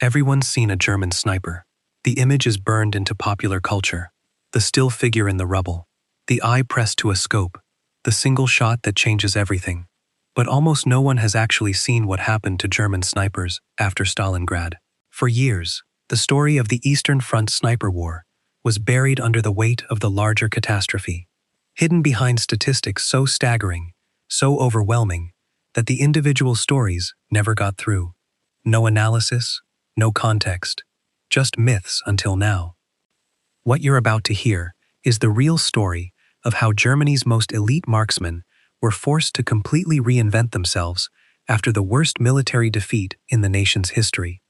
Everyone's seen a German sniper. The image is burned into popular culture. The still figure in the rubble. The eye pressed to a scope. The single shot that changes everything. But almost no one has actually seen what happened to German snipers after Stalingrad. For years, the story of the Eastern Front sniper war was buried under the weight of the larger catastrophe, hidden behind statistics so staggering, so overwhelming, that the individual stories never got through. No analysis, no context, just myths until now. What you're about to hear is the real story of how Germany's most elite marksmen were forced to completely reinvent themselves after the worst military defeat in the nation's history.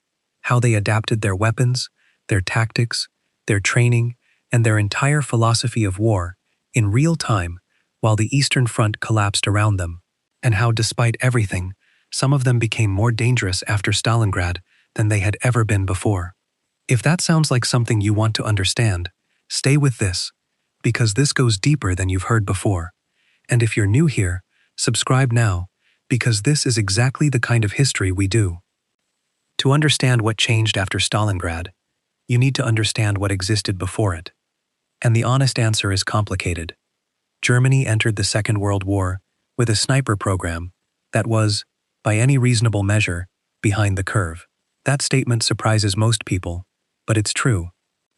How they adapted their weapons, their tactics, their training, and their entire philosophy of war in real time while the Eastern Front collapsed around them, and how despite everything, some of them became more dangerous after Stalingrad than they had ever been before. If that sounds like something you want to understand, stay with this, because this goes deeper than you've heard before. And if you're new here, subscribe now, because this is exactly the kind of history we do. To understand what changed after Stalingrad, you need to understand what existed before it. And the honest answer is complicated. Germany entered the Second World War with a sniper program that was, by any reasonable measure, behind the curve. That statement surprises most people, but it's true.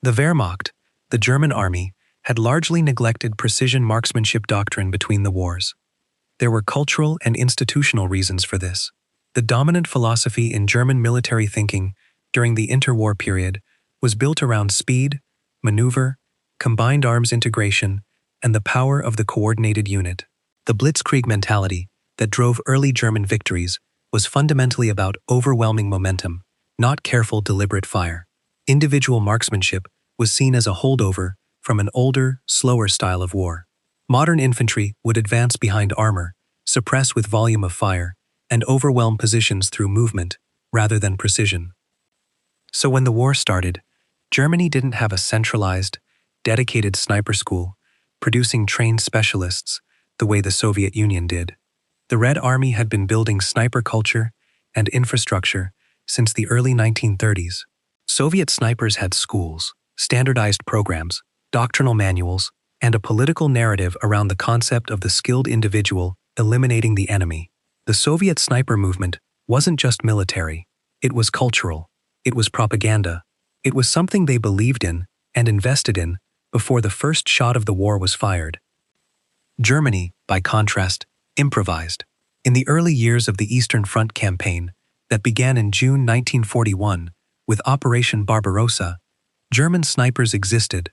The Wehrmacht, the German army, had largely neglected precision marksmanship doctrine between the wars. There were cultural and institutional reasons for this. The dominant philosophy in German military thinking during the interwar period was built around speed, maneuver, combined arms integration, and the power of the coordinated unit. The blitzkrieg mentality that drove early German victories was fundamentally about overwhelming momentum, not careful, deliberate fire. Individual marksmanship was seen as a holdover from an older, slower style of war. Modern infantry would advance behind armor, suppress with volume of fire, and overwhelm positions through movement rather than precision. So when the war started, Germany didn't have a centralized, dedicated sniper school producing trained specialists the way the Soviet Union did. The Red Army had been building sniper culture and infrastructure since the early 1930s. Soviet snipers had schools, standardized programs, doctrinal manuals, and a political narrative around the concept of the skilled individual eliminating the enemy. The Soviet sniper movement wasn't just military, it was cultural, it was propaganda, it was something they believed in and invested in before the first shot of the war was fired. Germany, by contrast, improvised. In the early years of the Eastern Front campaign that began in June 1941 with Operation Barbarossa, German snipers existed,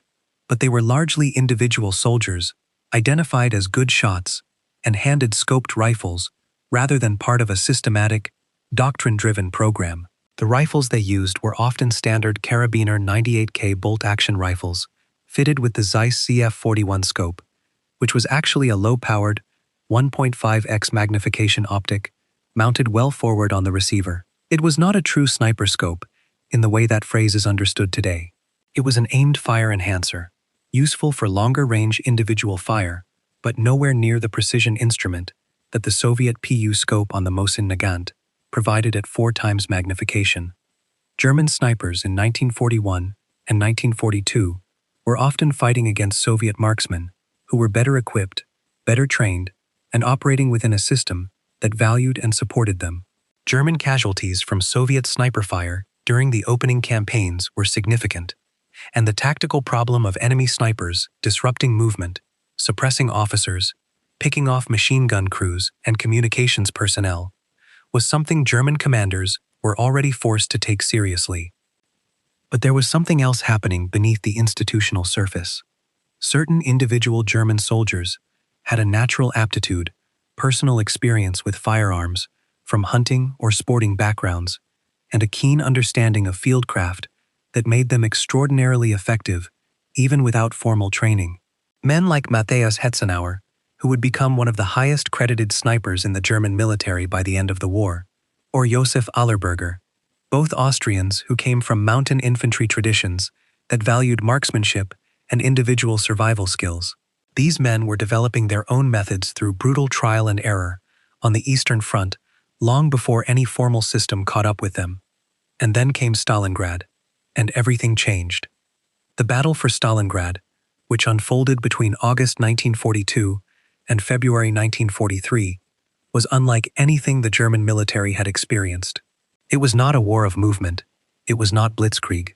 but they were largely individual soldiers, identified as good shots, and handed scoped rifles rather than part of a systematic, doctrine-driven program. The rifles they used were often standard Karabiner 98K bolt-action rifles, fitted with the Zeiss CF41 scope, which was actually a low-powered 1.5x magnification optic mounted well forward on the receiver. It was not a true sniper scope in the way that phrase is understood today. It was an aimed fire enhancer, useful for longer-range individual fire, but nowhere near the precision instrument that the Soviet PU scope on the Mosin Nagant provided at 4 times magnification. German snipers in 1941 and 1942 were often fighting against Soviet marksmen who were better equipped, better trained, and operating within a system that valued and supported them. German casualties from Soviet sniper fire during the opening campaigns were significant, and the tactical problem of enemy snipers disrupting movement, suppressing officers, picking off machine gun crews and communications personnel was something German commanders were already forced to take seriously. But there was something else happening beneath the institutional surface. Certain individual German soldiers had a natural aptitude, personal experience with firearms from hunting or sporting backgrounds, and a keen understanding of fieldcraft that made them extraordinarily effective even without formal training. Men like Matthias Hetzenauer, who would become one of the highest credited snipers in the German military by the end of the war, or Josef Allerberger, both Austrians who came from mountain infantry traditions that valued marksmanship and individual survival skills. These men were developing their own methods through brutal trial and error on the Eastern Front long before any formal system caught up with them. And then came Stalingrad, and everything changed. The battle for Stalingrad, which unfolded between August 1942 and February 1943, was unlike anything the German military had experienced. It was not a war of movement. It was not blitzkrieg.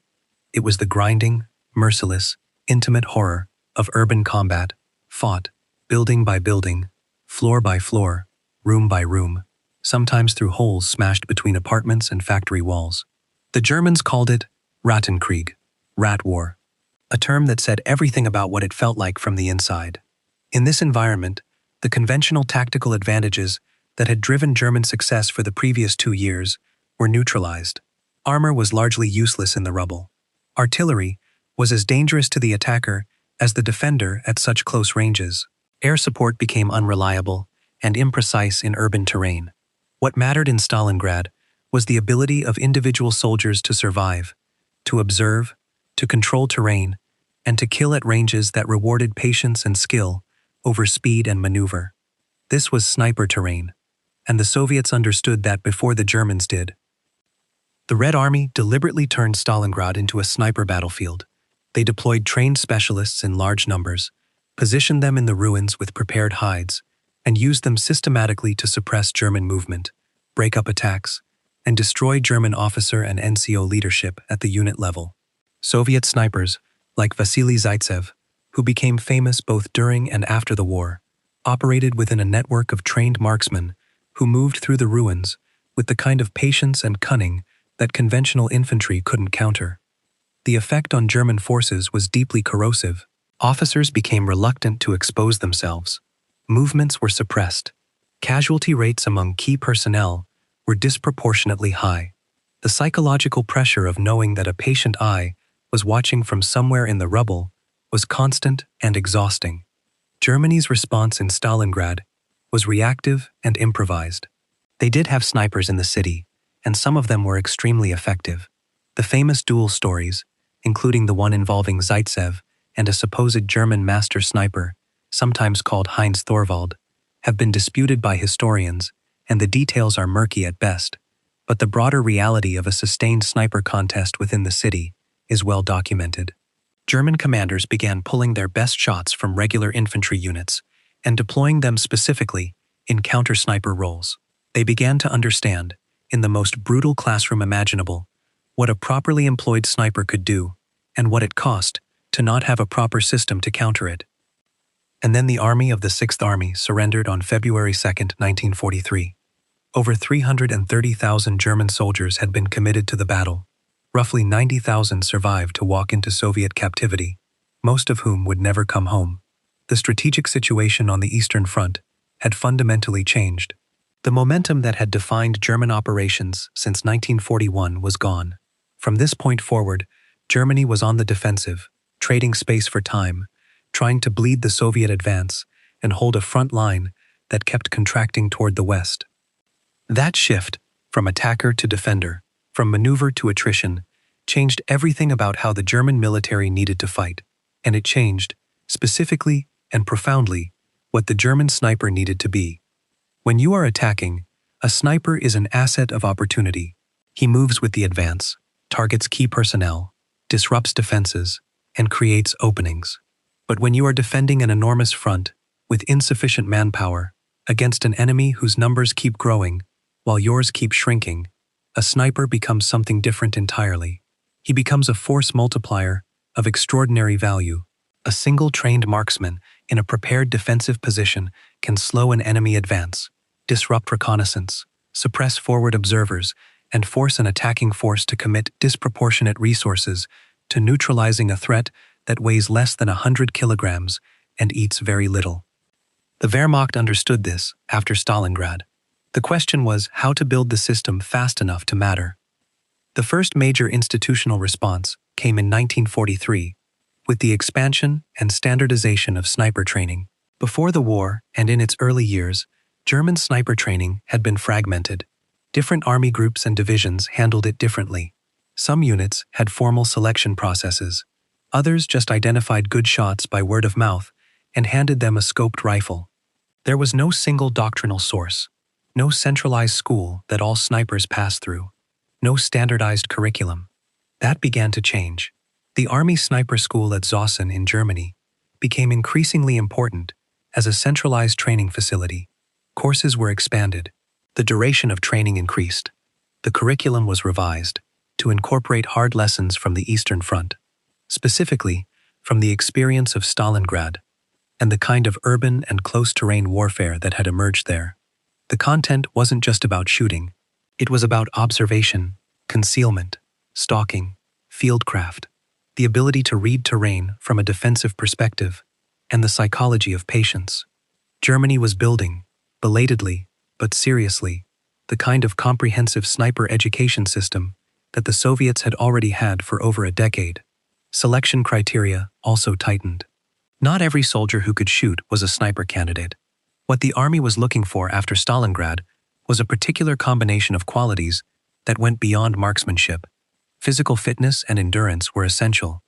It was the grinding, merciless, intimate horror of urban combat, fought, building by building, floor by floor, room by room, sometimes through holes smashed between apartments and factory walls. The Germans called it Rattenkrieg, rat war, a term that said everything about what it felt like from the inside. In this environment, the conventional tactical advantages that had driven German success for the previous 2 years were neutralized. Armor was largely useless in the rubble. Artillery was as dangerous to the attacker as the defender at such close ranges. Air support became unreliable and imprecise in urban terrain. What mattered in Stalingrad was the ability of individual soldiers to survive, to observe, to control terrain, and to kill at ranges that rewarded patience and skill over speed and maneuver. This was sniper terrain, and the Soviets understood that before the Germans did. The Red Army deliberately turned Stalingrad into a sniper battlefield. They deployed trained specialists in large numbers, positioned them in the ruins with prepared hides, and used them systematically to suppress German movement, break up attacks, and destroy German officer and NCO leadership at the unit level. Soviet snipers, like Vasily Zaitsev, who became famous both during and after the war, operated within a network of trained marksmen who moved through the ruins with the kind of patience and cunning that conventional infantry couldn't counter. The effect on German forces was deeply corrosive. Officers became reluctant to expose themselves. Movements were suppressed. Casualty rates among key personnel were disproportionately high. The psychological pressure of knowing that a patient eye was watching from somewhere in the rubble was constant and exhausting. Germany's response in Stalingrad was reactive and improvised. They did have snipers in the city, and some of them were extremely effective. The famous duel stories, including the one involving Zaitsev and a supposed German master sniper, sometimes called Heinz Thorwald, have been disputed by historians, and the details are murky at best, but the broader reality of a sustained sniper contest within the city is well documented. German commanders began pulling their best shots from regular infantry units and deploying them specifically in counter-sniper roles. They began to understand, in the most brutal classroom imaginable, what a properly employed sniper could do and what it cost to not have a proper system to counter it. And then the army of the 6th Army surrendered on February 2, 1943. Over 330,000 German soldiers had been committed to the battle. Roughly 90,000 survived to walk into Soviet captivity, most of whom would never come home. The strategic situation on the Eastern Front had fundamentally changed. The momentum that had defined German operations since 1941 was gone. From this point forward, Germany was on the defensive, trading space for time, trying to bleed the Soviet advance and hold a front line that kept contracting toward the west. That shift, from attacker to defender, from maneuver to attrition, changed everything about how the German military needed to fight, and it changed, specifically and profoundly, what the German sniper needed to be. When you are attacking, a sniper is an asset of opportunity. He moves with the advance, targets key personnel, disrupts defenses, and creates openings. But when you are defending an enormous front, with insufficient manpower, against an enemy whose numbers keep growing, while yours keep shrinking, a sniper becomes something different entirely. He becomes a force multiplier of extraordinary value. A single trained marksman in a prepared defensive position can slow an enemy advance, disrupt reconnaissance, suppress forward observers, and force an attacking force to commit disproportionate resources to neutralizing a threat that weighs less than 100 kilograms and eats very little. The Wehrmacht understood this after Stalingrad. The question was how to build the system fast enough to matter. The first major institutional response came in 1943, with the expansion and standardization of sniper training. Before the war and in its early years, German sniper training had been fragmented. Different army groups and divisions handled it differently. Some units had formal selection processes. Others just identified good shots by word of mouth and handed them a scoped rifle. There was no single doctrinal source, no centralized school that all snipers passed through. no standardized curriculum. That began to change. The Army Sniper School at Zossen in Germany became increasingly important as a centralized training facility. Courses were expanded. The duration of training increased. The curriculum was revised to incorporate hard lessons from the Eastern Front, specifically from the experience of Stalingrad and the kind of urban and close-terrain warfare that had emerged there. The content wasn't just about shooting. It was about observation, concealment, stalking, fieldcraft, the ability to read terrain from a defensive perspective, and the psychology of patience. Germany was building, belatedly, but seriously, the kind of comprehensive sniper education system that the Soviets had already had for over a decade. Selection criteria also tightened. Not every soldier who could shoot was a sniper candidate. What the army was looking for after Stalingrad was a particular combination of qualities that went beyond marksmanship. Physical fitness and endurance were essential,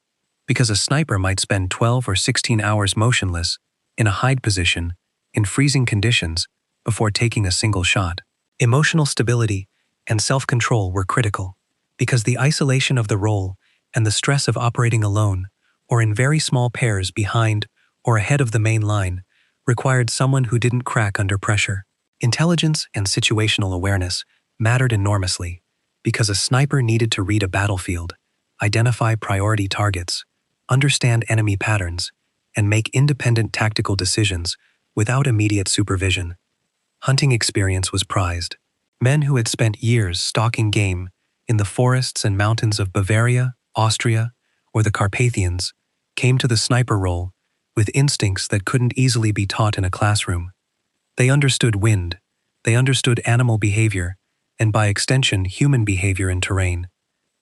because a sniper might spend 12 or 16 hours motionless in a hide position in freezing conditions before taking a single shot. Emotional stability and self-control were critical, because the isolation of the role and the stress of operating alone or in very small pairs behind or ahead of the main line required someone who didn't crack under pressure. Intelligence and situational awareness mattered enormously, because a sniper needed to read a battlefield, identify priority targets, understand enemy patterns, and make independent tactical decisions without immediate supervision. Hunting experience was prized. Men who had spent years stalking game in the forests and mountains of Bavaria, Austria, or the Carpathians came to the sniper role with instincts that couldn't easily be taught in a classroom. They understood wind, they understood animal behavior, and by extension human behavior in terrain.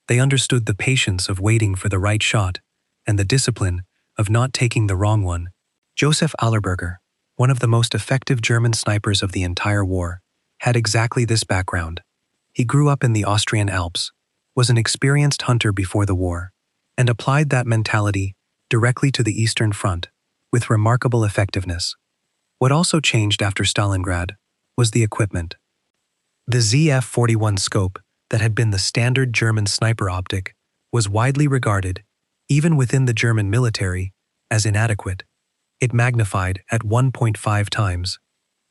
They understood the patience of waiting for the right shot and the discipline of not taking the wrong one. Joseph Allerberger, one of the most effective German snipers of the entire war, had exactly this background. He grew up in the Austrian Alps, was an experienced hunter before the war, and applied that mentality directly to the Eastern Front with remarkable effectiveness. What also changed after Stalingrad was the equipment. The ZF-41 scope that had been the standard German sniper optic was widely regarded, even within the German military, as inadequate. It magnified at 1.5 times.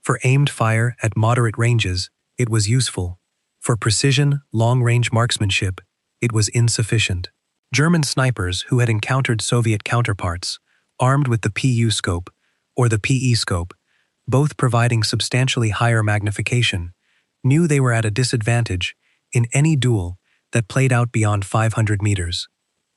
For aimed fire at moderate ranges, it was useful. For precision, long-range marksmanship, it was insufficient. German snipers who had encountered Soviet counterparts, armed with the PU scope or the PE scope, both providing substantially higher magnification, knew they were at a disadvantage in any duel that played out beyond 500 meters.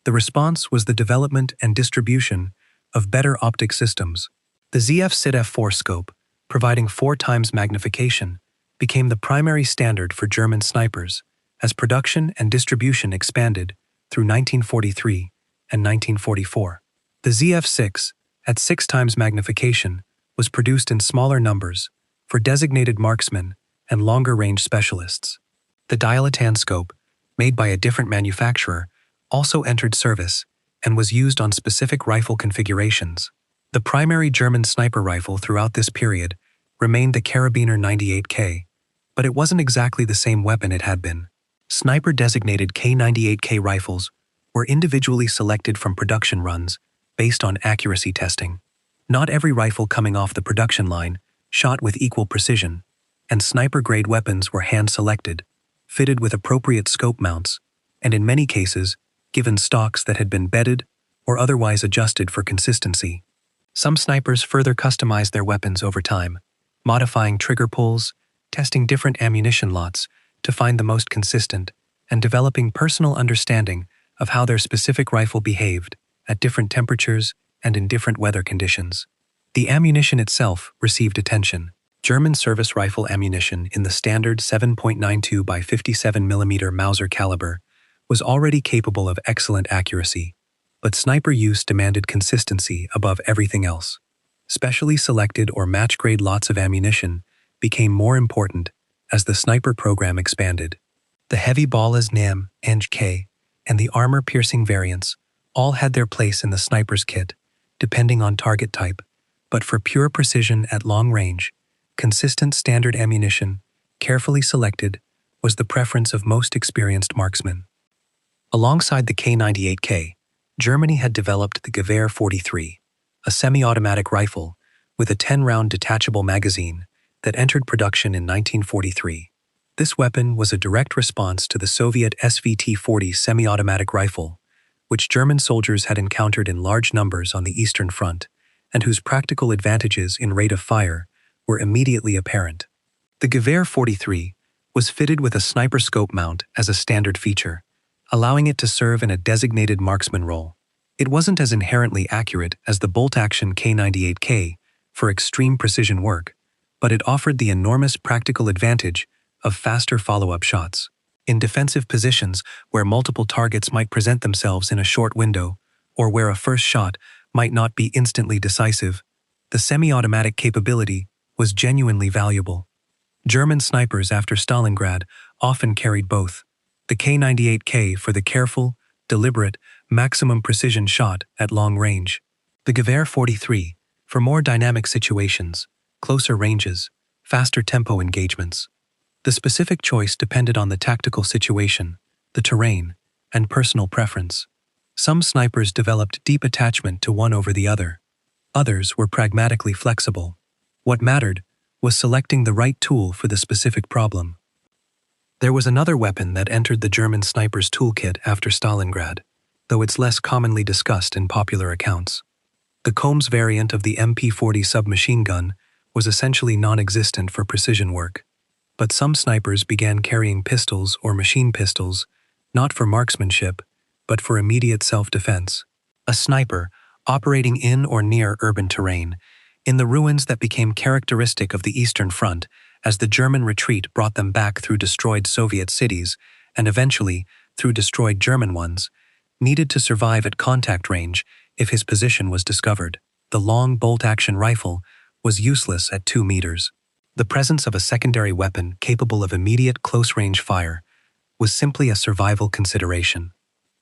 The response was the development and distribution of better optic systems. The ZF-SID-F4 scope, providing 4 times magnification, became the primary standard for German snipers as production and distribution expanded through 1943 and 1944. The ZF-6, at 6 times magnification, was produced in smaller numbers for designated marksmen and longer-range specialists. The Dilatan scope, made by a different manufacturer, also entered service and was used on specific rifle configurations. The primary German sniper rifle throughout this period remained the Karabiner 98K, but it wasn't exactly the same weapon it had been. Sniper-designated K98K rifles were individually selected from production runs based on accuracy testing. Not every rifle coming off the production line shot with equal precision, and sniper-grade weapons were hand-selected, fitted with appropriate scope mounts, and in many cases, given stocks that had been bedded or otherwise adjusted for consistency. Some snipers further customized their weapons over time, modifying trigger pulls, testing different ammunition lots to find the most consistent, and developing personal understanding of how their specific rifle behaved at different temperatures and in different weather conditions. The ammunition itself received attention. German service rifle ammunition in the standard 7.92 by 57 mm Mauser caliber was already capable of excellent accuracy, but sniper use demanded consistency above everything else. Specially selected or match-grade lots of ammunition became more important as the sniper program expanded. The heavy ball as NAM, Eng-K, and the armor-piercing variants all had their place in the sniper's kit, depending on target type, but for pure precision at long range, consistent standard ammunition, carefully selected, was the preference of most experienced marksmen. Alongside the K98K, Germany had developed the Gewehr 43, a semi-automatic rifle with a 10-round detachable magazine that entered production in 1943. This weapon was a direct response to the Soviet SVT-40 semi-automatic rifle, which German soldiers had encountered in large numbers on the Eastern Front, and whose practical advantages in rate of fire were immediately apparent. The Gewehr 43 was fitted with a sniper scope mount as a standard feature, allowing it to serve in a designated marksman role. It wasn't as inherently accurate as the bolt-action K98K for extreme precision work, but it offered the enormous practical advantage of faster follow-up shots. In defensive positions where multiple targets might present themselves in a short window, or where a first shot might not be instantly decisive, the semi-automatic capability was genuinely valuable. German snipers after Stalingrad often carried both, the K98K for the careful, deliberate, maximum precision shot at long range, the Gewehr 43 for more dynamic situations, closer ranges, faster tempo engagements. The specific choice depended on the tactical situation, the terrain, and personal preference. Some snipers developed deep attachment to one over the other. Others were pragmatically flexible. What mattered was selecting the right tool for the specific problem. There was another weapon that entered the German sniper's toolkit after Stalingrad, though it's less commonly discussed in popular accounts. The Combs variant of the MP40 submachine gun was essentially non-existent for precision work, but some snipers began carrying pistols or machine pistols, not for marksmanship, but for immediate self-defense. A sniper, operating in or near urban terrain, in the ruins that became characteristic of the Eastern Front as the German retreat brought them back through destroyed Soviet cities and eventually through destroyed German ones, needed to survive at contact range if his position was discovered. The long bolt-action rifle was useless at 2 meters. The presence of a secondary weapon capable of immediate close-range fire was simply a survival consideration.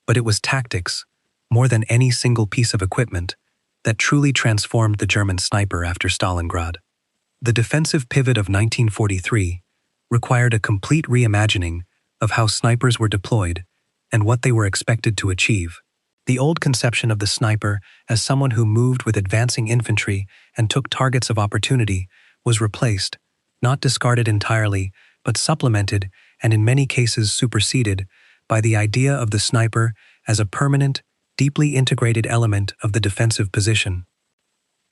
But it was tactics, more than any single piece of equipment, that truly transformed the German sniper after Stalingrad. The defensive pivot of 1943 required a complete reimagining of how snipers were deployed and what they were expected to achieve. The old conception of the sniper as someone who moved with advancing infantry and took targets of opportunity was replaced, not discarded entirely, but supplemented and in many cases superseded by the idea of the sniper as a permanent, deeply integrated element of the defensive position.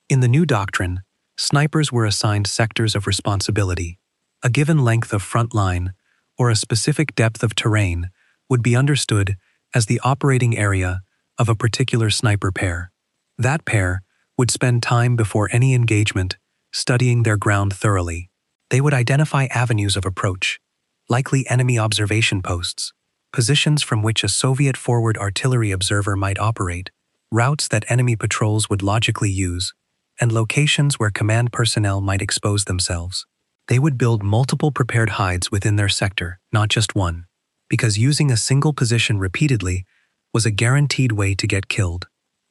In the new doctrine, snipers were assigned sectors of responsibility. A given length of front line or a specific depth of terrain would be understood as the operating area of a particular sniper pair. That pair would spend time before any engagement studying their ground thoroughly. They would identify avenues of approach, likely enemy observation posts, positions from which a Soviet forward artillery observer might operate, routes that enemy patrols would logically use, and locations where command personnel might expose themselves. They would build multiple prepared hides within their sector, not just one, because using a single position repeatedly was a guaranteed way to get killed.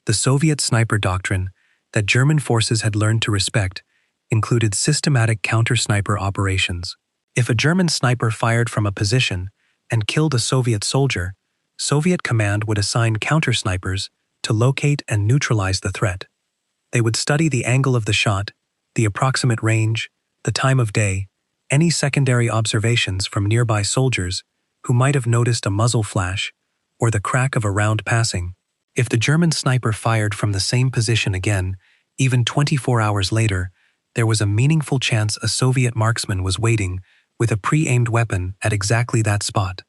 The Soviet sniper doctrine that German forces had learned to respect included systematic counter-sniper operations. If a German sniper fired from a position and killed a Soviet soldier, Soviet command would assign counter-snipers to locate and neutralize the threat. They would study the angle of the shot, the approximate range, the time of day, any secondary observations from nearby soldiers who might have noticed a muzzle flash or the crack of a round passing. If the German sniper fired from the same position again, even 24 hours later, there was a meaningful chance a Soviet marksman was waiting with a pre-aimed weapon at exactly that spot.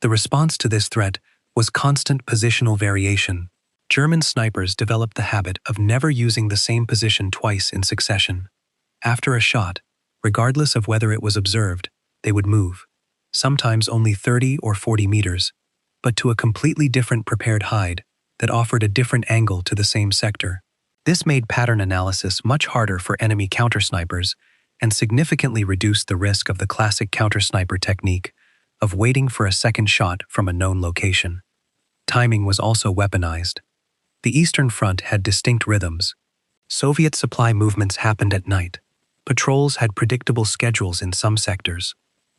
The response to this threat was constant positional variation. German snipers developed the habit of never using the same position twice in succession. After a shot, regardless of whether it was observed, they would move, sometimes only 30 or 40 meters, but to a completely different prepared hide that offered a different angle to the same sector. This made pattern analysis much harder for enemy counter-snipers and significantly reduced the risk of the classic counter-sniper technique of waiting for a second shot from a known location. Timing was also weaponized. The Eastern Front had distinct rhythms. Soviet supply movements happened at night. Patrols had predictable schedules in some sectors.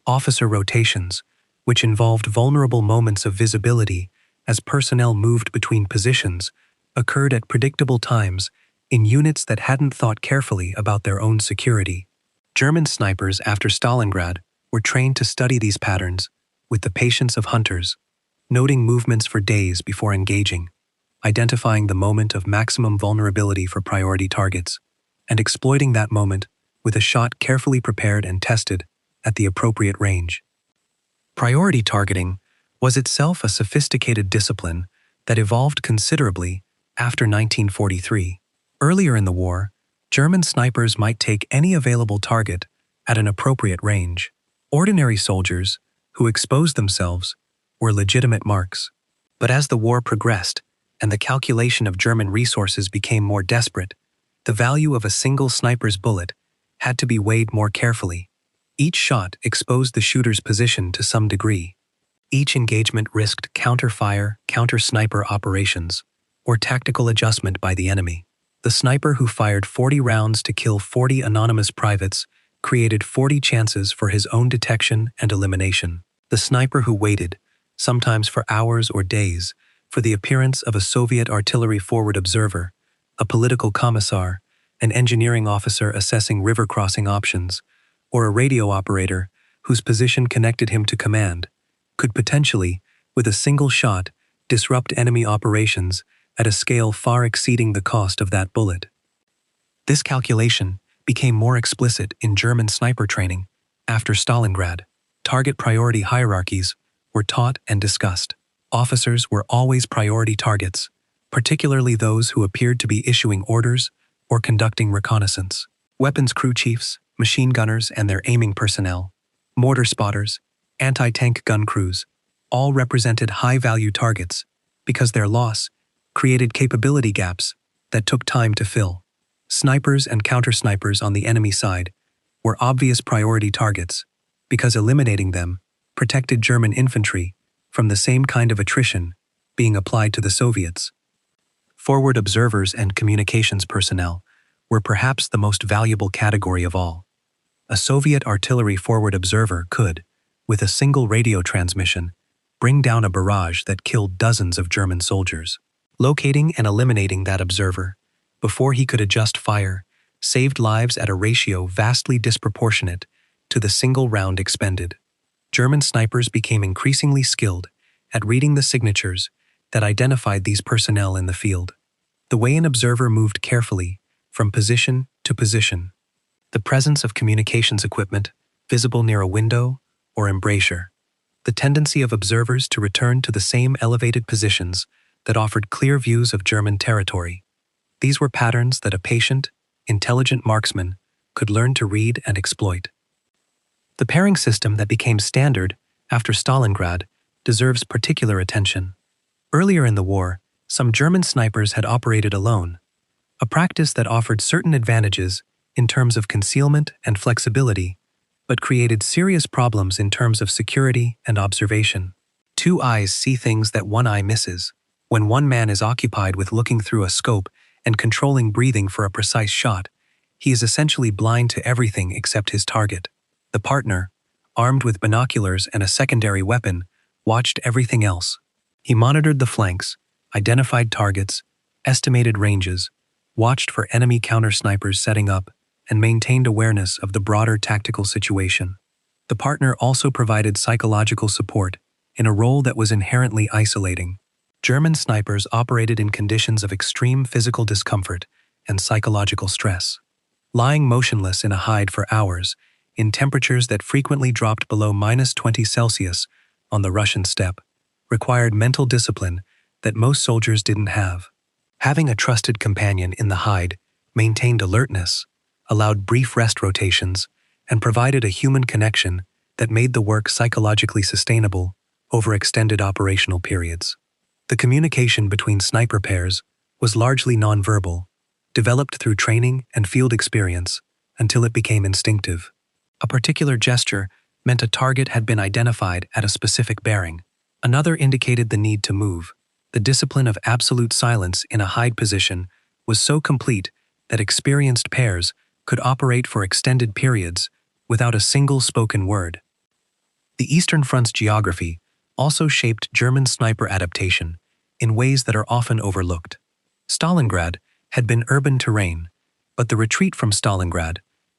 Officer rotations, which involved vulnerable moments of visibility as personnel moved between positions, occurred at predictable times in units that hadn't thought carefully about their own security. German snipers after Stalingrad were trained to study these patterns with the patience of hunters, noting movements for days before engaging, identifying the moment of maximum vulnerability for priority targets, and exploiting that moment with a shot carefully prepared and tested at the appropriate range. Priority targeting was itself a sophisticated discipline that evolved considerably after 1943. Earlier in the war, German snipers might take any available target at an appropriate range. Ordinary soldiers who exposed themselves were legitimate marks. But as the war progressed and the calculation of German resources became more desperate, the value of a single sniper's bullet had to be weighed more carefully. Each shot exposed the shooter's position to some degree. Each engagement risked counter-fire, counter-sniper operations, or tactical adjustment by the enemy. The sniper who fired 40 rounds to kill 40 anonymous privates created 40 chances for his own detection and elimination. The sniper who waited, sometimes for hours or days, for the appearance of a Soviet artillery forward observer, a political commissar, an engineering officer assessing river crossing options, or a radio operator whose position connected him to command, could potentially, with a single shot, disrupt enemy operations at a scale far exceeding the cost of that bullet. This calculation became more explicit in German sniper training after Stalingrad. Target priority hierarchies were taught and discussed. Officers were always priority targets, particularly those who appeared to be issuing orders or conducting reconnaissance. Weapons crew chiefs, machine gunners and their aiming personnel, mortar spotters, anti-tank gun crews, all represented high-value targets because their loss created capability gaps that took time to fill. Snipers and counter-snipers on the enemy side were obvious priority targets because eliminating them protected German infantry from the same kind of attrition being applied to the Soviets. Forward observers and communications personnel were perhaps the most valuable category of all. A Soviet artillery forward observer could, with a single radio transmission, bring down a barrage that killed dozens of German soldiers. Locating and eliminating that observer before he could adjust fire saved lives at a ratio vastly disproportionate to the single round expended. German snipers became increasingly skilled at reading the signatures that identified these personnel in the field. The way an observer moved carefully from position to position. The presence of communications equipment visible near a window or embrasure. The tendency of observers to return to the same elevated positions that offered clear views of German territory. These were patterns that a patient, intelligent marksman could learn to read and exploit. The pairing system that became standard after Stalingrad deserves particular attention. Earlier in the war, some German snipers had operated alone, a practice that offered certain advantages in terms of concealment and flexibility, but created serious problems in terms of security and observation. Two eyes see things that one eye misses. When one man is occupied with looking through a scope and controlling breathing for a precise shot, he is essentially blind to everything except his target. The partner, armed with binoculars and a secondary weapon, watched everything else. He monitored the flanks, identified targets, estimated ranges, watched for enemy counter-snipers setting up, and maintained awareness of the broader tactical situation. The partner also provided psychological support in a role that was inherently isolating. German snipers operated in conditions of extreme physical discomfort and psychological stress. Lying motionless in a hide for hours, in temperatures that frequently dropped below -20 Celsius on the Russian steppe, required mental discipline that most soldiers didn't have. Having a trusted companion in the hide maintained alertness, allowed brief rest rotations, and provided a human connection that made the work psychologically sustainable over extended operational periods. The communication between sniper pairs was largely nonverbal, developed through training and field experience until it became instinctive. A particular gesture meant a target had been identified at a specific bearing. Another indicated the need to move. The discipline of absolute silence in a hide position was so complete that experienced pairs could operate for extended periods without a single spoken word. The Eastern Front's geography also shaped German sniper adaptation in ways that are often overlooked. Stalingrad had been urban terrain, but the retreat from Stalingrad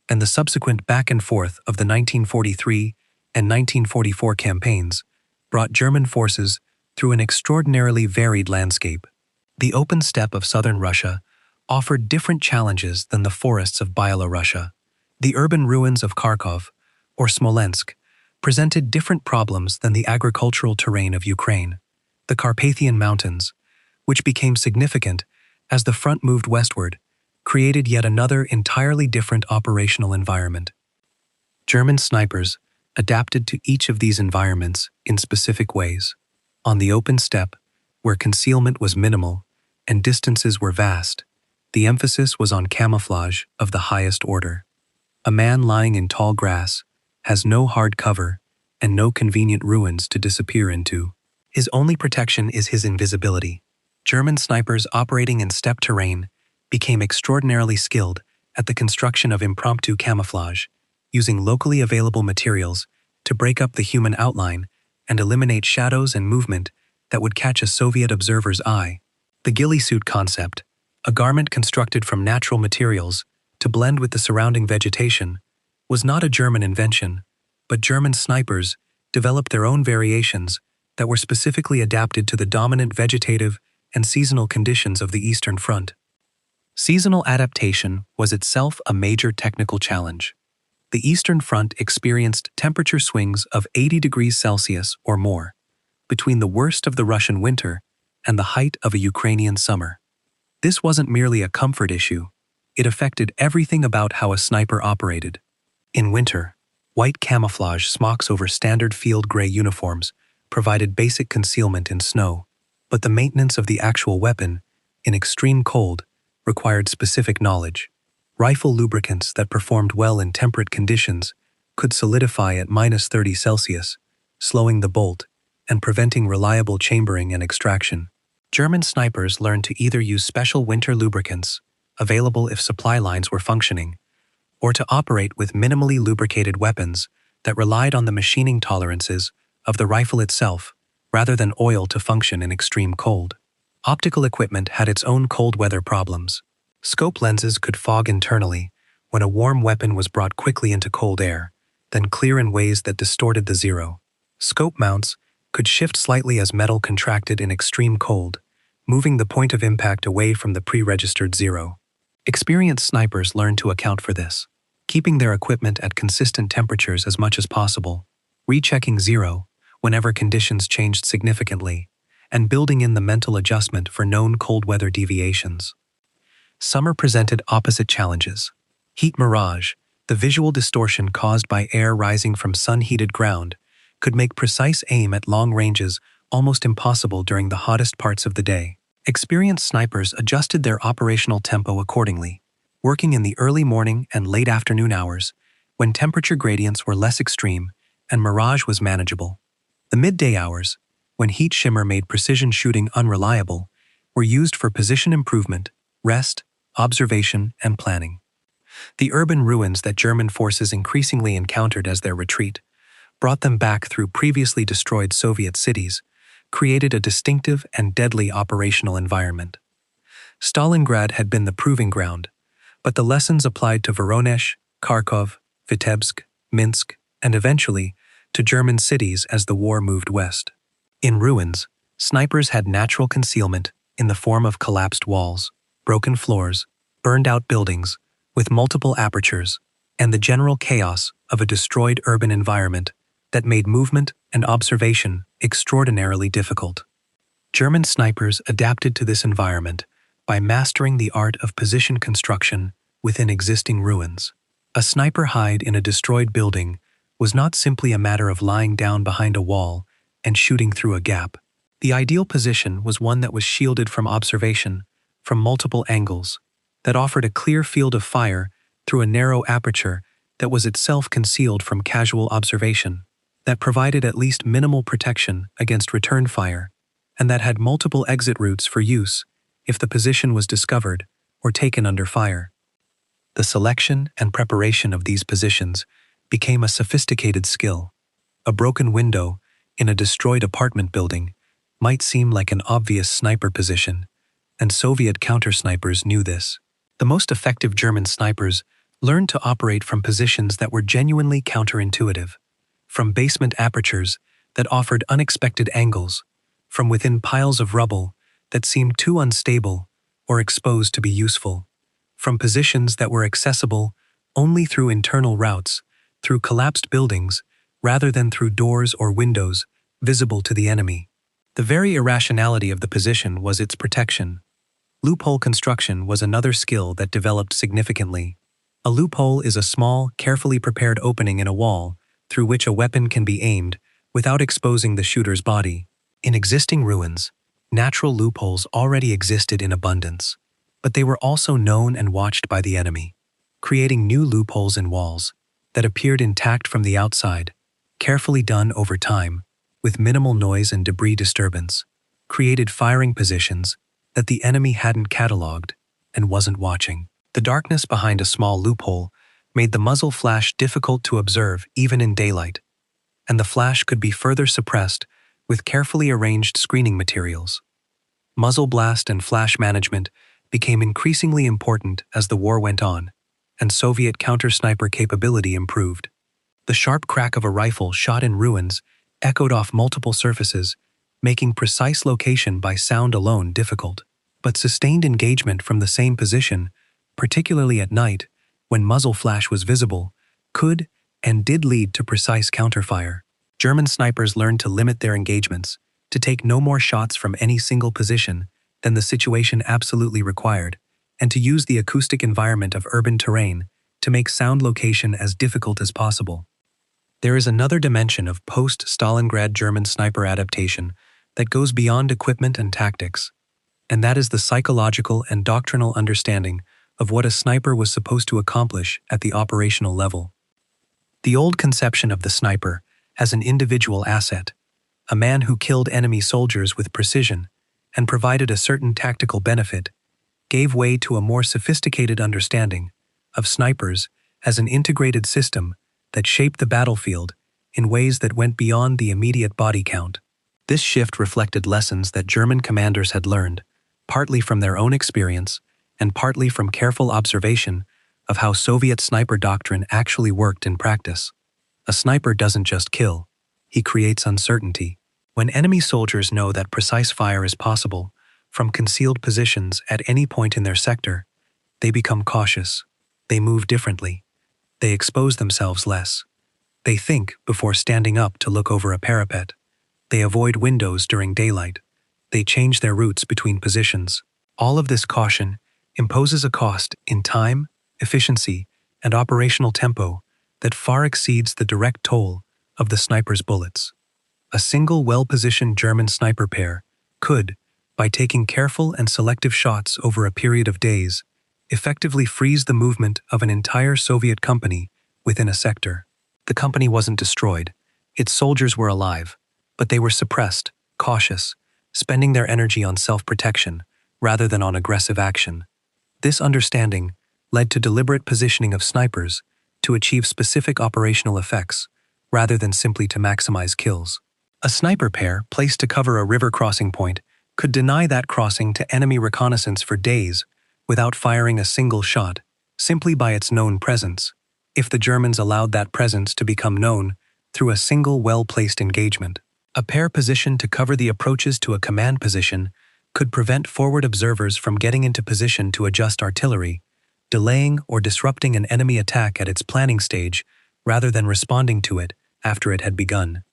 and the subsequent back and forth of the 1943 and 1944 campaigns brought German forces through an extraordinarily varied landscape. The open steppe of southern Russia offered different challenges than the forests of Byelorussia. The urban ruins of Kharkov or Smolensk presented different problems than the agricultural terrain of Ukraine. The Carpathian Mountains, which became significant as the front moved westward, created yet another entirely different operational environment. German snipers adapted to each of these environments in specific ways. On the open steppe, where concealment was minimal and distances were vast, the emphasis was on camouflage of the highest order. A man lying in tall grass has no hard cover and no convenient ruins to disappear into. His only protection is his invisibility. German snipers operating in steppe terrain became extraordinarily skilled at the construction of impromptu camouflage, using locally available materials to break up the human outline and eliminate shadows and movement that would catch a Soviet observer's eye. The ghillie suit concept, a garment constructed from natural materials to blend with the surrounding vegetation, was not a German invention, but German snipers developed their own variations that were specifically adapted to the dominant vegetative and seasonal conditions of the Eastern Front. Seasonal adaptation was itself a major technical challenge. The Eastern Front experienced temperature swings of 80 degrees Celsius or more, between the worst of the Russian winter and the height of a Ukrainian summer. This wasn't merely a comfort issue, it affected everything about how a sniper operated. In winter, white camouflage smocks over standard field gray uniforms provided basic concealment in snow, but the maintenance of the actual weapon, in extreme cold, required specific knowledge. Rifle lubricants that performed well in temperate conditions could solidify at -30 Celsius, slowing the bolt and preventing reliable chambering and extraction. German snipers learned to either use special winter lubricants, available if supply lines were functioning, or to operate with minimally lubricated weapons that relied on the machining tolerances of the rifle itself rather than oil to function in extreme cold. Optical equipment had its own cold weather problems. Scope lenses could fog internally when a warm weapon was brought quickly into cold air, then clear in ways that distorted the zero. Scope mounts could shift slightly as metal contracted in extreme cold, moving the point of impact away from the pre-registered zero. Experienced snipers learned to account for this, keeping their equipment at consistent temperatures as much as possible, rechecking zero whenever conditions changed significantly, and building in the mental adjustment for known cold weather deviations. Summer presented opposite challenges. Heat mirage, the visual distortion caused by air rising from sun-heated ground, could make precise aim at long ranges almost impossible during the hottest parts of the day. Experienced snipers adjusted their operational tempo accordingly, working in the early morning and late afternoon hours, when temperature gradients were less extreme and mirage was manageable. The midday hours, when heat shimmer made precision shooting unreliable, were used for position improvement, rest, observation, and planning. The urban ruins that German forces increasingly encountered as their retreat brought them back through previously destroyed Soviet cities, created a distinctive and deadly operational environment. Stalingrad had been the proving ground, but the lessons applied to Voronezh, Kharkov, Vitebsk, Minsk, and eventually to German cities as the war moved west. In ruins, snipers had natural concealment in the form of collapsed walls, broken floors, burned-out buildings with multiple apertures, and the general chaos of a destroyed urban environment that made movement and observation extraordinarily difficult. German snipers adapted to this environment by mastering the art of position construction within existing ruins. A sniper hide in a destroyed building was not simply a matter of lying down behind a wall and shooting through a gap. The ideal position was one that was shielded from observation from multiple angles, that offered a clear field of fire through a narrow aperture that was itself concealed from casual observation, that provided at least minimal protection against return fire, and that had multiple exit routes for use if the position was discovered or taken under fire. The selection and preparation of these positions became a sophisticated skill. A broken window in a destroyed apartment building might seem like an obvious sniper position, and Soviet counter-snipers knew this. The most effective German snipers learned to operate from positions that were genuinely counterintuitive, from basement apertures that offered unexpected angles, from within piles of rubble that seemed too unstable or exposed to be useful, from positions that were accessible only through internal routes, through collapsed buildings, rather than through doors or windows visible to the enemy. The very irrationality of the position was its protection. Loophole construction was another skill that developed significantly. A loophole is a small, carefully prepared opening in a wall through which a weapon can be aimed without exposing the shooter's body. In existing ruins, natural loopholes already existed in abundance, but they were also known and watched by the enemy. Creating new loopholes in walls that appeared intact from the outside, carefully done over time, with minimal noise and debris disturbance, created firing positions that the enemy hadn't catalogued and wasn't watching. The darkness behind a small loophole made the muzzle flash difficult to observe even in daylight, and the flash could be further suppressed with carefully arranged screening materials. Muzzle blast and flash management became increasingly important as the war went on, and Soviet counter-sniper capability improved. The sharp crack of a rifle shot in ruins echoed off multiple surfaces, making precise location by sound alone difficult. But sustained engagement from the same position, particularly at night, when muzzle flash was visible, could and did lead to precise counterfire. German snipers learned to limit their engagements, to take no more shots from any single position than the situation absolutely required, and to use the acoustic environment of urban terrain to make sound location as difficult as possible. There is another dimension of post-Stalingrad German sniper adaptation that goes beyond equipment and tactics, and that is the psychological and doctrinal understanding of what a sniper was supposed to accomplish at the operational level. The old conception of the sniper as an individual asset, a man who killed enemy soldiers with precision and provided a certain tactical benefit, gave way to a more sophisticated understanding of snipers as an integrated system that shaped the battlefield in ways that went beyond the immediate body count. This shift reflected lessons that German commanders had learned, partly from their own experience and partly from careful observation of how Soviet sniper doctrine actually worked in practice. A sniper doesn't just kill, he creates uncertainty. When enemy soldiers know that precise fire is possible from concealed positions at any point in their sector, they become cautious. They move differently. They expose themselves less. They think before standing up to look over a parapet. They avoid windows during daylight. They change their routes between positions. All of this caution imposes a cost in time, efficiency, and operational tempo that far exceeds the direct toll of the sniper's bullets. A single well-positioned German sniper pair could, by taking careful and selective shots over a period of days, effectively freeze the movement of an entire Soviet company within a sector. The company wasn't destroyed. Its soldiers were alive, but they were suppressed, cautious, spending their energy on self-protection rather than on aggressive action. This understanding led to deliberate positioning of snipers to achieve specific operational effects rather than simply to maximize kills. A sniper pair placed to cover a river crossing point could deny that crossing to enemy reconnaissance for days without firing a single shot, simply by its known presence, if the Germans allowed that presence to become known through a single well-placed engagement. A pair positioned to cover the approaches to a command position could prevent forward observers from getting into position to adjust artillery, delaying or disrupting an enemy attack at its planning stage rather than responding to it after it had begun.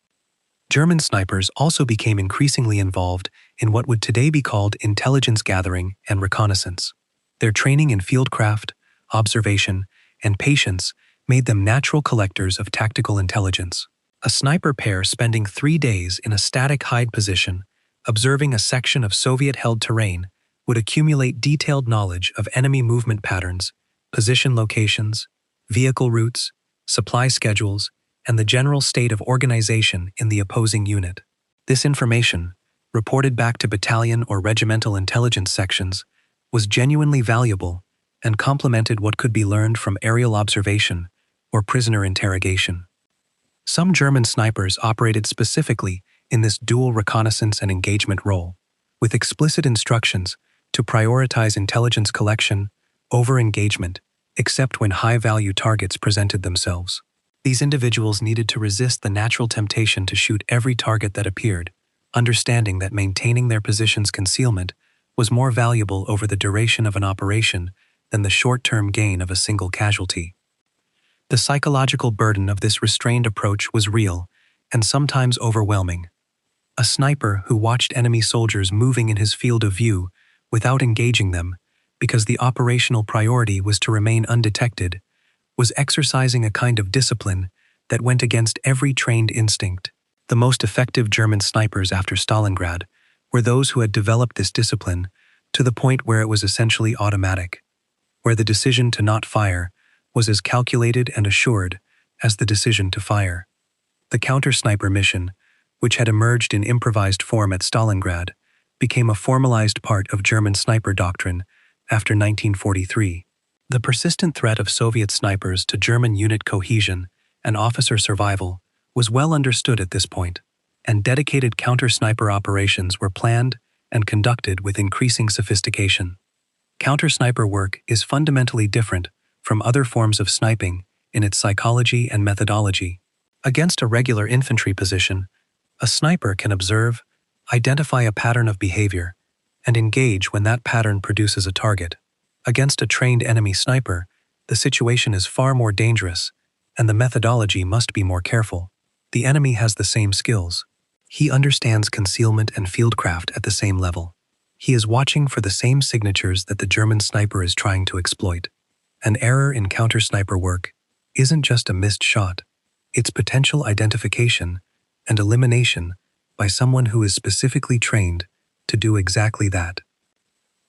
German snipers also became increasingly involved in what would today be called intelligence gathering and reconnaissance. Their training in fieldcraft, observation, and patience made them natural collectors of tactical intelligence. A sniper pair spending 3 days in a static hide position, observing a section of Soviet-held terrain, would accumulate detailed knowledge of enemy movement patterns, position locations, vehicle routes, supply schedules, and the general state of organization in the opposing unit. This information, reported back to battalion or regimental intelligence sections, was genuinely valuable and complemented what could be learned from aerial observation or prisoner interrogation. Some German snipers operated specifically in this dual reconnaissance and engagement role, with explicit instructions to prioritize intelligence collection over engagement, except when high-value targets presented themselves. These individuals needed to resist the natural temptation to shoot every target that appeared, understanding that maintaining their position's concealment was more valuable over the duration of an operation than the short-term gain of a single casualty. The psychological burden of this restrained approach was real and sometimes overwhelming. A sniper who watched enemy soldiers moving in his field of view without engaging them, because the operational priority was to remain undetected, was exercising a kind of discipline that went against every trained instinct. The most effective German snipers after Stalingrad were those who had developed this discipline to the point where it was essentially automatic, where the decision to not fire was as calculated and assured as the decision to fire. The counter-sniper mission, which had emerged in improvised form at Stalingrad, became a formalized part of German sniper doctrine after 1943. The persistent threat of Soviet snipers to German unit cohesion and officer survival was well understood at this point, and dedicated counter-sniper operations were planned and conducted with increasing sophistication. Counter-sniper work is fundamentally different from other forms of sniping in its psychology and methodology. Against a regular infantry position, a sniper can observe, identify a pattern of behavior, and engage when that pattern produces a target. Against a trained enemy sniper, the situation is far more dangerous, and the methodology must be more careful. The enemy has the same skills. He understands concealment and fieldcraft at the same level. He is watching for the same signatures that the German sniper is trying to exploit. An error in counter-sniper work isn't just a missed shot, it's potential identification and elimination by someone who is specifically trained to do exactly that.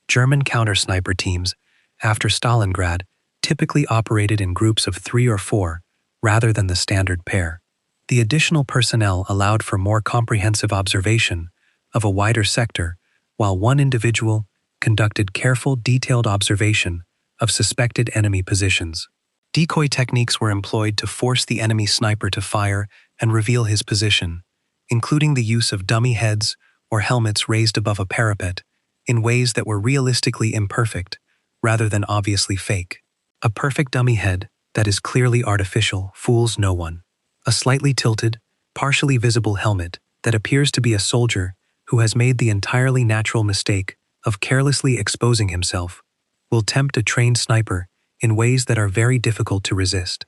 German counter-sniper teams, after Stalingrad, typically operated in groups of 3 or 4, rather than the standard pair. The additional personnel allowed for more comprehensive observation of a wider sector, while one individual conducted careful, detailed observation of suspected enemy positions. Decoy techniques were employed to force the enemy sniper to fire and reveal his position, including the use of dummy heads or helmets raised above a parapet in ways that were realistically imperfect rather than obviously fake. A perfect dummy head that is clearly artificial fools no one. A slightly tilted, partially visible helmet that appears to be a soldier who has made the entirely natural mistake of carelessly exposing himself will tempt a trained sniper in ways that are very difficult to resist.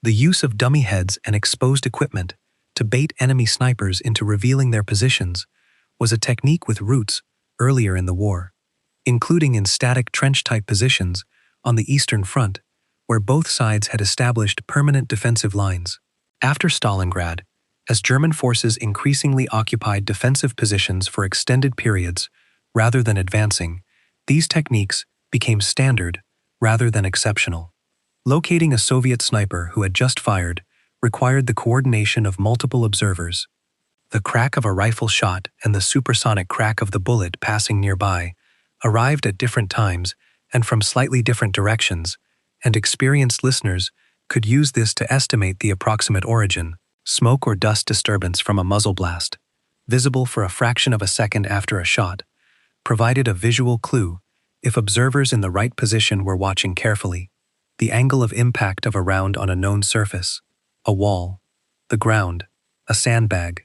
The use of dummy heads and exposed equipment to bait enemy snipers into revealing their positions was a technique with roots earlier in the war, including in static trench-type positions on the Eastern Front, where both sides had established permanent defensive lines. After Stalingrad, as German forces increasingly occupied defensive positions for extended periods rather than advancing, these techniques became standard rather than exceptional. Locating a Soviet sniper who had just fired required the coordination of multiple observers. The crack of a rifle shot and the supersonic crack of the bullet passing nearby arrived at different times and from slightly different directions, and experienced listeners could use this to estimate the approximate origin. Smoke or dust disturbance from a muzzle blast, visible for a fraction of a second after a shot, provided a visual clue if observers in the right position were watching carefully. The angle of impact of a round on a known surface, a wall, the ground, a sandbag,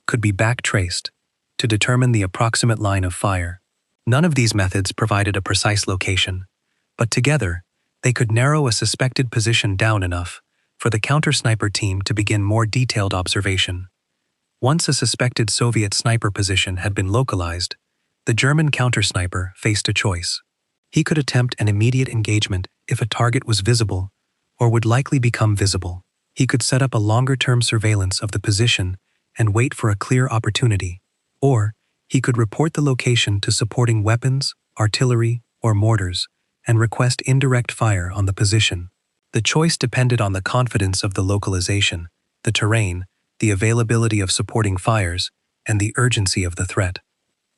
could be back-traced to determine the approximate line of fire. None of these methods provided a precise location, but together they could narrow a suspected position down enough for the counter-sniper team to begin more detailed observation. Once a suspected Soviet sniper position had been localized, the German counter-sniper faced a choice. He could attempt an immediate engagement if a target was visible or would likely become visible. He could set up a longer-term surveillance of the position and wait for a clear opportunity, or he could report the location to supporting weapons, artillery, or mortars and request indirect fire on the position. The choice depended on the confidence of the localization, the terrain, the availability of supporting fires, and the urgency of the threat.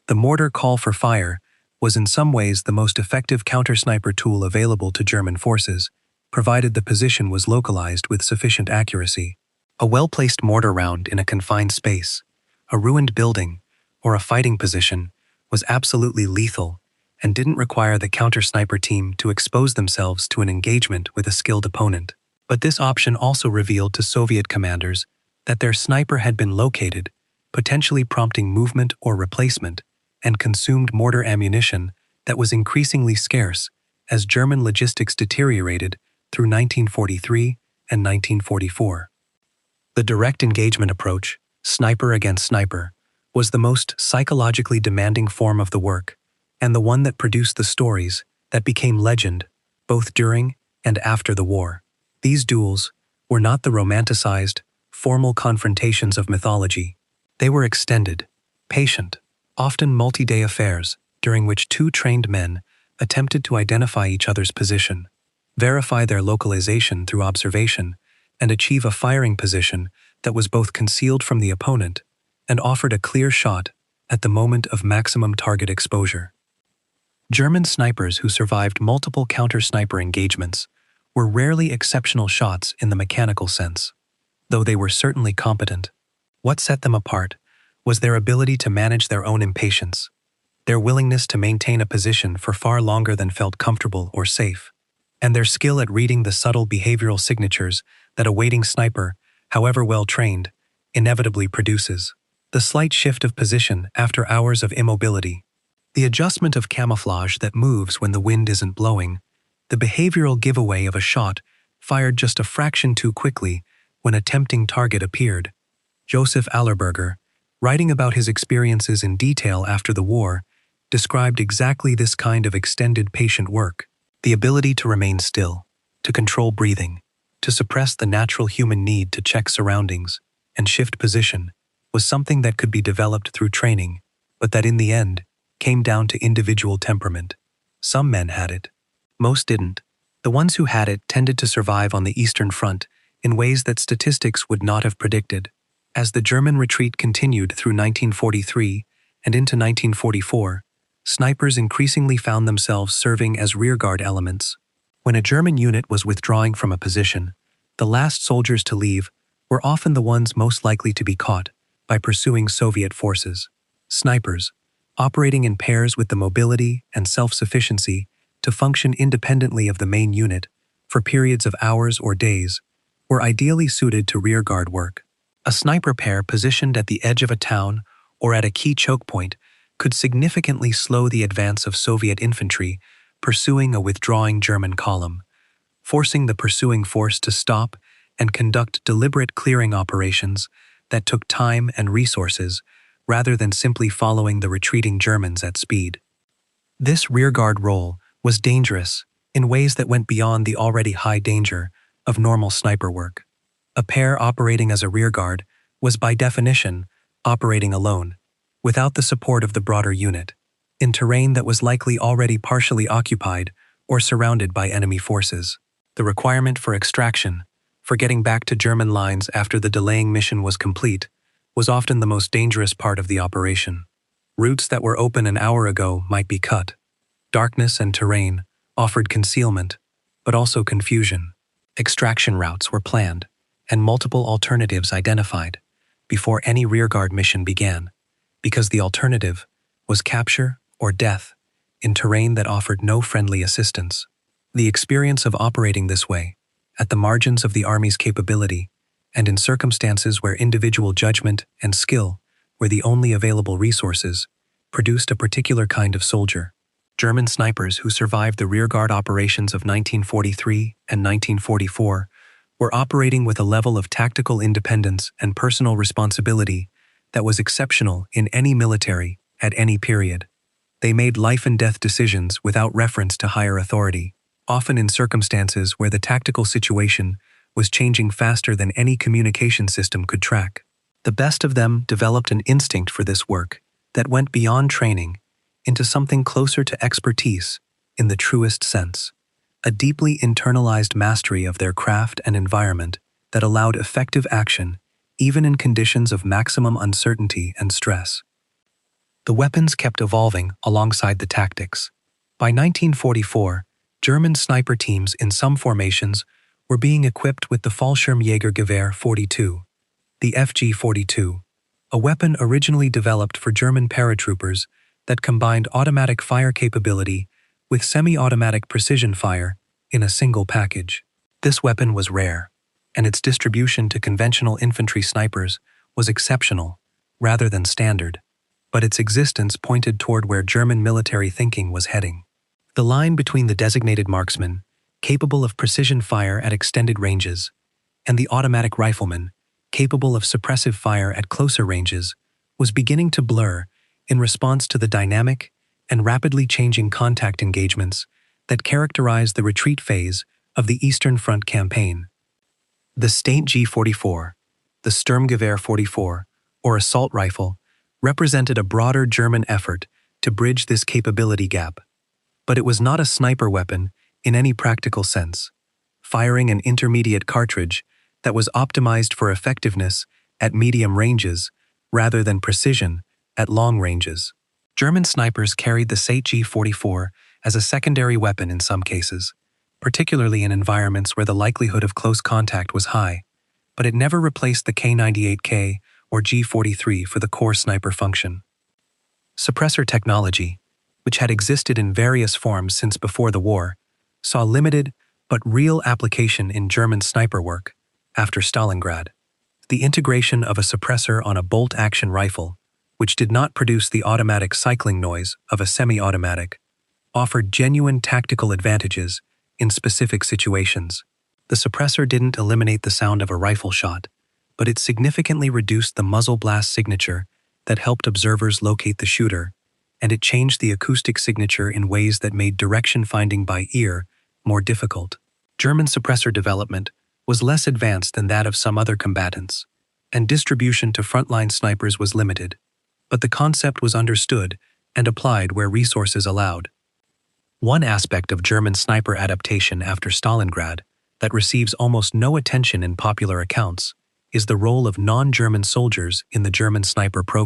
The mortar call for fire was in some ways the most effective counter-sniper tool available to German forces, provided the position was localized with sufficient accuracy. A well-placed mortar round in a confined space, a ruined building, or a fighting position was absolutely lethal and didn't require the counter-sniper team to expose themselves to an engagement with a skilled opponent. But this option also revealed to Soviet commanders that their sniper had been located, potentially prompting movement or replacement, and consumed mortar ammunition that was increasingly scarce as German logistics deteriorated through 1943 and 1944. The direct engagement approach, sniper against sniper, was the most psychologically demanding form of the work, and the one that produced the stories that became legend both during and after the war. These duels were not the romanticized, formal confrontations of mythology. They were extended, patient, often multi-day affairs during which two trained men attempted to identify each other's position, verify their localization through observation, and achieve a firing position that was both concealed from the opponent and offered a clear shot at the moment of maximum target exposure. German snipers who survived multiple counter-sniper engagements were rarely exceptional shots in the mechanical sense, though they were certainly competent. What set them apart was their ability to manage their own impatience, their willingness to maintain a position for far longer than felt comfortable or safe, and their skill at reading the subtle behavioral signatures that a waiting sniper, however well trained, inevitably produces. The slight shift of position after hours of immobility, the adjustment of camouflage that moves when the wind isn't blowing, the behavioral giveaway of a shot fired just a fraction too quickly when a tempting target appeared. Joseph Allerberger, writing about his experiences in detail after the war, described exactly this kind of extended patient work. The ability to remain still, to control breathing, to suppress the natural human need to check surroundings and shift position was something that could be developed through training, but that in the end came down to individual temperament. Some men had it. Most didn't. The ones who had it tended to survive on the Eastern Front in ways that statistics would not have predicted. As the German retreat continued through 1943 and into 1944, snipers increasingly found themselves serving as rearguard elements. When a German unit was withdrawing from a position, the last soldiers to leave were often the ones most likely to be caught by pursuing Soviet forces. Snipers, operating in pairs with the mobility and self-sufficiency to function independently of the main unit for periods of hours or days, were ideally suited to rearguard work. A sniper pair positioned at the edge of a town or at a key choke point could significantly slow the advance of Soviet infantry pursuing a withdrawing German column, forcing the pursuing force to stop and conduct deliberate clearing operations that took time and resources rather than simply following the retreating Germans at speed. This rearguard role was dangerous in ways that went beyond the already high danger of normal sniper work. A pair operating as a rearguard was by definition operating alone, without the support of the broader unit, in terrain that was likely already partially occupied or surrounded by enemy forces. The requirement for extraction, for getting back to German lines after the delaying mission was complete, was often the most dangerous part of the operation. Routes that were open an hour ago might be cut. Darkness and terrain offered concealment, but also confusion. Extraction routes were planned, and multiple alternatives identified before any rearguard mission began, because the alternative was capture or death in terrain that offered no friendly assistance. The experience of operating this way, at the margins of the Army's capability, and in circumstances where individual judgment and skill were the only available resources, produced a particular kind of soldier. German snipers who survived the rearguard operations of 1943 and 1944 were operating with a level of tactical independence and personal responsibility that was exceptional in any military at any period. They made life-and-death decisions without reference to higher authority, often in circumstances where the tactical situation was changing faster than any communication system could track. The best of them developed an instinct for this work that went beyond training into something closer to expertise in the truest sense, a deeply internalized mastery of their craft and environment that allowed effective action even in conditions of maximum uncertainty and stress. The weapons kept evolving alongside the tactics. By 1944, German sniper teams in some formations were being equipped with the Fallschirmjägergewehr 42, The FG-42, a weapon originally developed for German paratroopers that combined automatic fire capability with semi-automatic precision fire in a single package. This weapon was rare, and its distribution to conventional infantry snipers was exceptional rather than standard, but its existence pointed toward where German military thinking was heading. The line between the designated marksman, capable of precision fire at extended ranges, and the automatic rifleman, capable of suppressive fire at closer ranges, was beginning to blur in response to the dynamic and rapidly changing contact engagements that characterized the retreat phase of the Eastern Front campaign. The State G44, the Sturmgewehr 44, or assault rifle, represented a broader German effort to bridge this capability gap. But it was not a sniper weapon in any practical sense, firing an intermediate cartridge that was optimized for effectiveness at medium ranges rather than precision at long ranges. German snipers carried the Sate G44 as a secondary weapon in some cases, particularly in environments where the likelihood of close contact was high, but it never replaced the K98K or G43 for the core sniper function. Suppressor technology, which had existed in various forms since before the war, saw limited but real application in German sniper work after Stalingrad. The integration of a suppressor on a bolt-action rifle, which did not produce the automatic cycling noise of a semi-automatic, offered genuine tactical advantages in specific situations. The suppressor didn't eliminate the sound of a rifle shot, but it significantly reduced the muzzle blast signature that helped observers locate the shooter, and it changed the acoustic signature in ways that made direction finding by ear more difficult. German suppressor development was less advanced than that of some other combatants, and distribution to frontline snipers was limited, but the concept was understood and applied where resources allowed. One aspect of German sniper adaptation after Stalingrad that receives almost no attention in popular accounts is the role of non-German soldiers in the German sniper program.